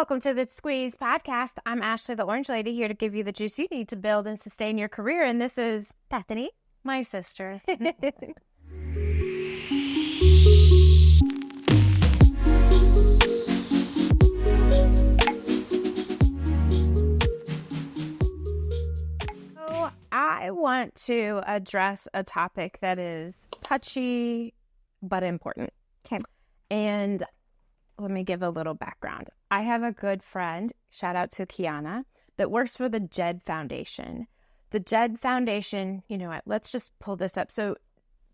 Welcome to the Squeeze podcast. I'm Ashlea, the Orange Lady, here to give you the juice you need to build and sustain your career. And this is Bethany, my sister. So I want to address a topic that is touchy but important. Okay. And let me give a little background. I have a good friend, shout out to Kiana, that works for the JED Foundation. The JED Foundation, you know what, let's just pull this up. So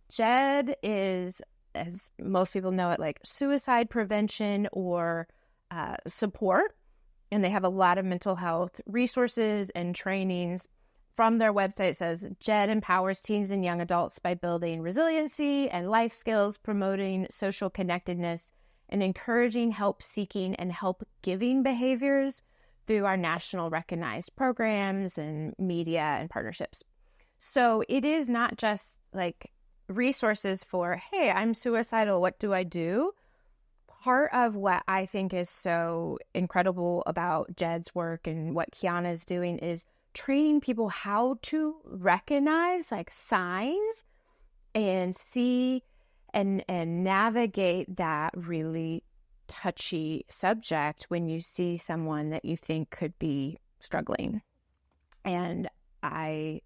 JED is, as most people know it, like suicide prevention or support. And they have a lot of mental health resources and trainings. From their website, it says, JED empowers teens and young adults by building resiliency and life skills, promoting social connectedness, and encouraging help-seeking and help-giving behaviors through our national recognized programs and media and partnerships. So it is not just like resources for, hey, I'm suicidal, what do I do? Part of what I think is so incredible about JED's work and what Kiana is doing is training people how to recognize like signs and see and navigate that really touchy subject when you see someone that you think could be struggling. And I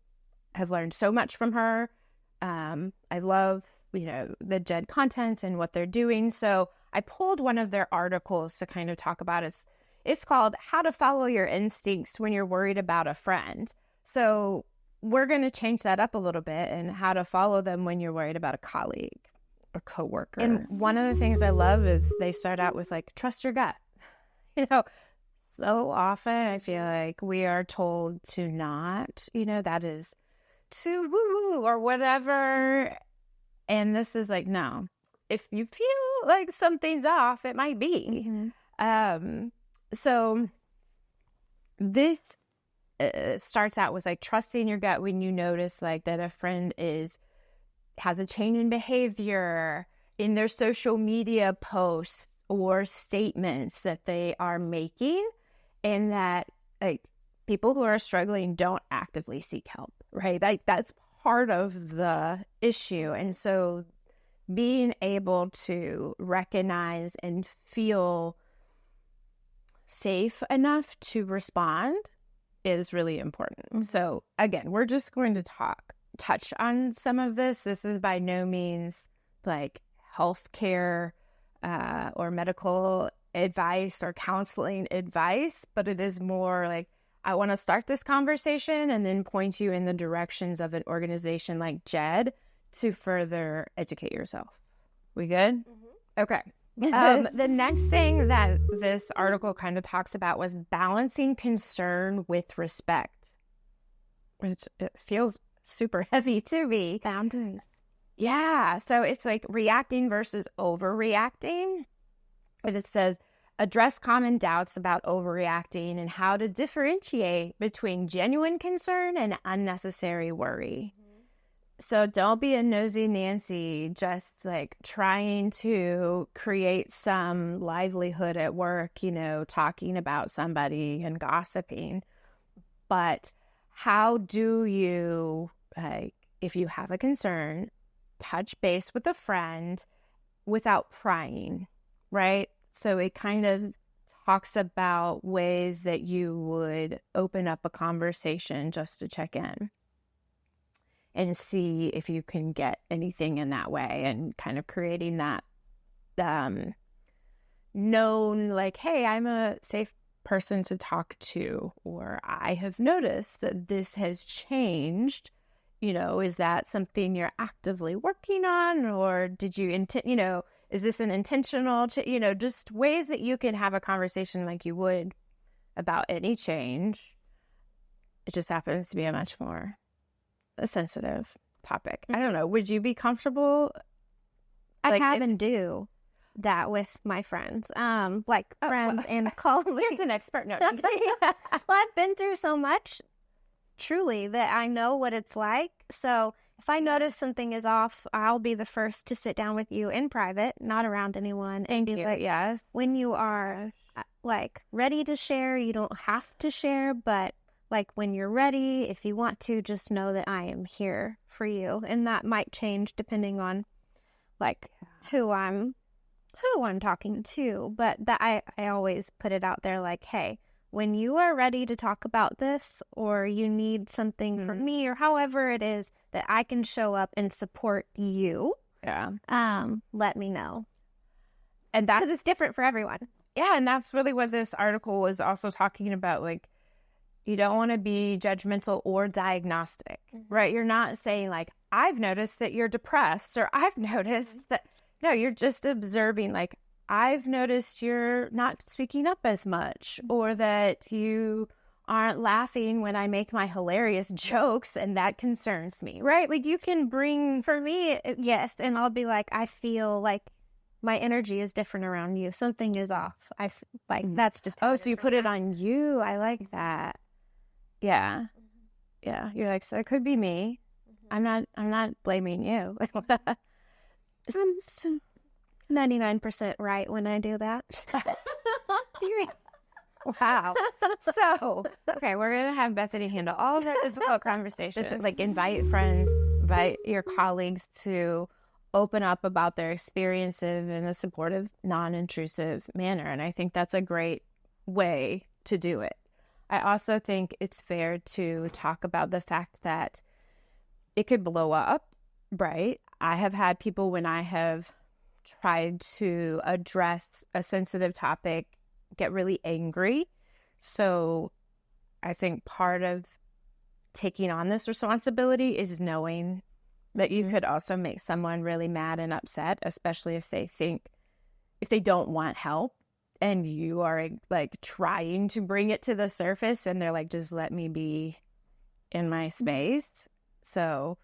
have learned so much from her. I love, the JED content and what they're doing. So I pulled one of their articles to kind of talk about it. It's called How to Follow Your Instincts When You're Worried About a Friend. So we're going to change that up a little bit and how to follow them when you're worried about a colleague or coworker. And one of the things I love is they start out with like, trust your gut. So often I feel like we are told to not, that is too woo-woo or whatever. And this is like, no, if you feel like something's off, it might be. Mm-hmm. So this starts out with like trusting your gut when you notice like that a friend has a change in behavior in their social media posts or statements that they are making, and that like people who are struggling don't actively seek help, right? Like that's part of the issue. And so being able to recognize and feel safe enough to respond is really important. Mm-hmm. So again, we're just going to touch on some of this. This is by no means like healthcare or medical advice or counseling advice, but it is more like I want to start this conversation and then point you in the directions of an organization like JED to further educate yourself. We good? Mm-hmm. Okay. The next thing that this article kind of talks about was balancing concern with respect, which it feels super heavy to me. Boundaries. Yeah. So it's like reacting versus overreacting. And it says, address common doubts about overreacting and how to differentiate between genuine concern and unnecessary worry. So don't be a nosy Nancy, just like trying to create some livelihood at work, talking about somebody and gossiping. But how do you, if you have a concern, touch base with a friend without prying, right? So it kind of talks about ways that you would open up a conversation just to check in and see if you can get anything in that way, and kind of creating that known, like, hey, I'm a safe person to talk to, or I have noticed that this has changed. Is that something you're actively working on, or did you is this an intentional, just ways that you can have a conversation like you would about any change. It just happens to be a much more sensitive topic. I don't know. Would you be comfortable? I have and do that with my friends, friends and colleagues. Here's an expert. No, well, I've been through so much, truly, that I know what it's like. So if I notice something is off, I'll be the first to sit down with you in private, not around anyone. Thank you. Like, yes. When you are like ready to share, you don't have to share, but like when you're ready, if you want to, just know that I am here for you. And that might change depending on like who I'm talking to. But that I always put it out there like, hey, when you are ready to talk about this, or you need something from me, or however it is that I can show up and support you, let me know. And that's, because it's different for everyone. Yeah, and that's really what this article was also talking about. Like, you don't want to be judgmental or diagnostic, right? You're not saying like, I've noticed that you're depressed, or I've noticed that. No, you're just observing, like, I've noticed you're not speaking up as much, or that you aren't laughing when I make my hilarious jokes, and that concerns me, right? Like, you can bring... For me, yes, and I'll be like, I feel like my energy is different around you. Something is off. That's just... Oh, so you put it on you. I like that. Yeah. Yeah. You're like, so it could be me. I'm not blaming you. 99% right when I do that. Wow. So, okay, we're going to have Bethany handle all of that difficult conversations. Like, invite friends, invite your colleagues to open up about their experiences in a supportive, non-intrusive manner. And I think that's a great way to do it. I also think it's fair to talk about the fact that it could blow up, right? I have had people, when I have tried to address a sensitive topic, get really angry. So I think part of taking on this responsibility is knowing that you could also make someone really mad and upset, especially if they don't want help, and you are like trying to bring it to the surface, and they're like, just let me be in my space. So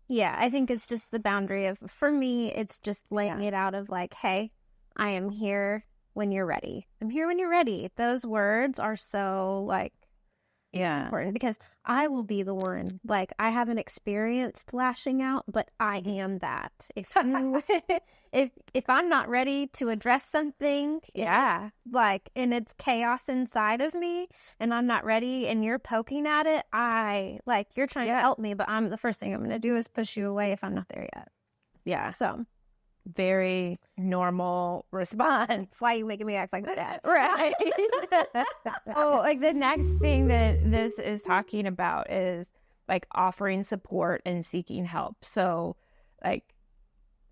yeah, I think it's just the boundary of, for me, it's just laying it out of like, hey, I am here when you're ready. I'm here when you're ready. Those words are so like important, because I will be the one, like, I haven't experienced lashing out, but I am that. If you, if I'm not ready to address something, like, and it's chaos inside of me, and I'm not ready, and you're poking at it, you're trying to help me, but the first thing I'm going to do is push you away if I'm not there yet. Yeah. So very normal response. Why are you making me act like that? Right. Oh, like the next thing that this is talking about is like offering support and seeking help. So like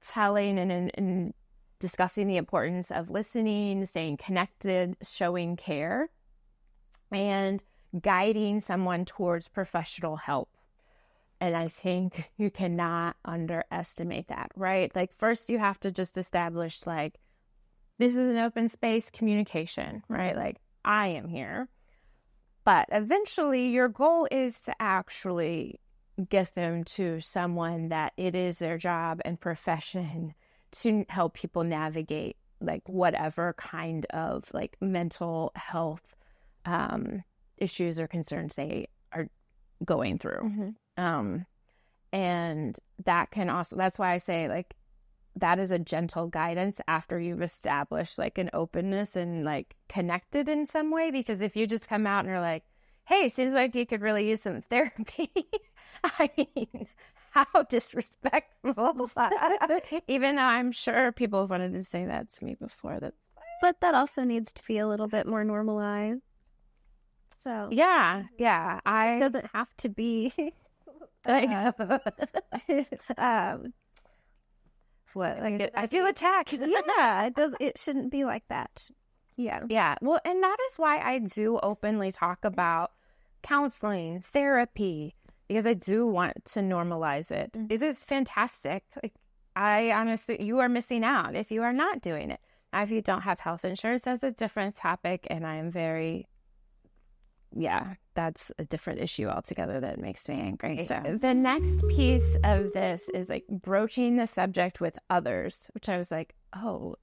telling and discussing the importance of listening, staying connected, showing care, and guiding someone towards professional help. And I think you cannot underestimate that, right? Like, first you have to just establish, like, this is an open space communication, right? Like, I am here. But eventually your goal is to actually get them to someone that it is their job and profession to help people navigate, like, whatever kind of, like, mental health issues or concerns they are going through. And that can also, that's why I say, like, that is a gentle guidance after you've established like an openness and like connected in some way. Because if you just come out and are like, hey, seems like you could really use some therapy. I mean, how disrespectful. Even though I'm sure people wanted to say that to me before. But that also needs to be a little bit more normalized. So yeah. It doesn't have to be what, like, I feel attacked. Yeah, it shouldn't be like that. Yeah. Well, and that is why I do openly talk about counseling, therapy, because I do want to normalize it. It is fantastic. Like, I honestly, you are missing out if you are not doing it. Now, if you don't have health insurance, that's a different topic, and I am very, that's a different issue altogether that makes me angry. So the next piece of this is like broaching the subject with others, which I was like, oh,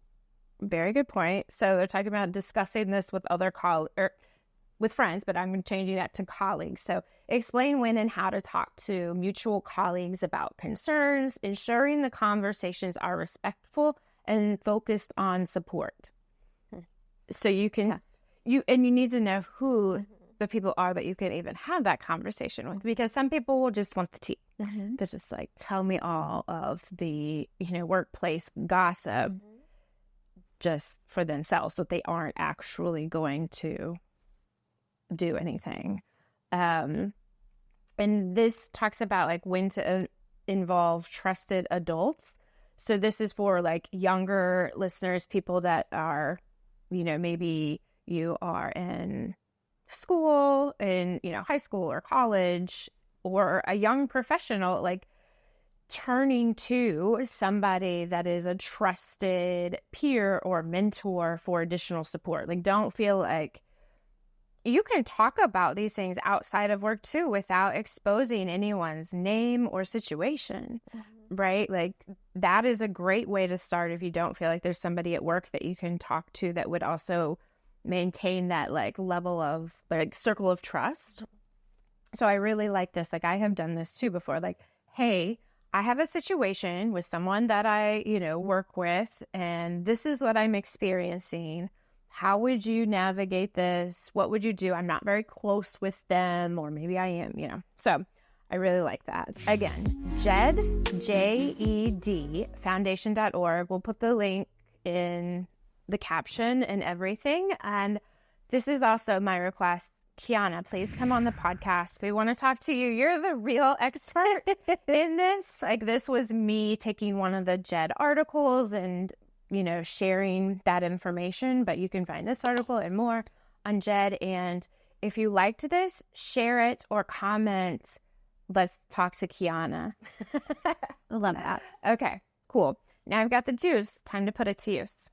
very good point. So they're talking about discussing this with other with friends, but I'm changing that to colleagues. So Explain when and how to talk to mutual colleagues about concerns, ensuring the conversations are respectful and focused on support. So you can, you need to know who the people are that you can even have that conversation with, because some people will just want the tea. They're just like, tell me all of the, workplace gossip just for themselves, but they aren't actually going to do anything. And this talks about like when to involve trusted adults. So this is for like younger listeners, people that are, maybe you are in school, in, high school or college, or a young professional, like turning to somebody that is a trusted peer or mentor for additional support. Like, don't feel like you can talk about these things outside of work too without exposing anyone's name or situation, right? Like, that is a great way to start if you don't feel like there's somebody at work that you can talk to that would also maintain that like level of like circle of trust. So I really like this. Like, I have done this too before. Like, hey, I have a situation with someone that I, work with, and this is what I'm experiencing. How would you navigate this? What would you do? I'm not very close with them, or maybe I am, So I really like that. Again, JED, J-E-D, foundation.org. We'll put the link in the caption and everything. And this is also my request. Kiana, please come on the podcast. We want to talk to you. You're the real expert in this. Like, this was me taking one of the JED articles and, sharing that information. But you can find this article and more on JED. And if you liked this, share it or comment. Let's talk to Kiana. I love that. Okay, cool. Now I've got the juice. Time to put it to use.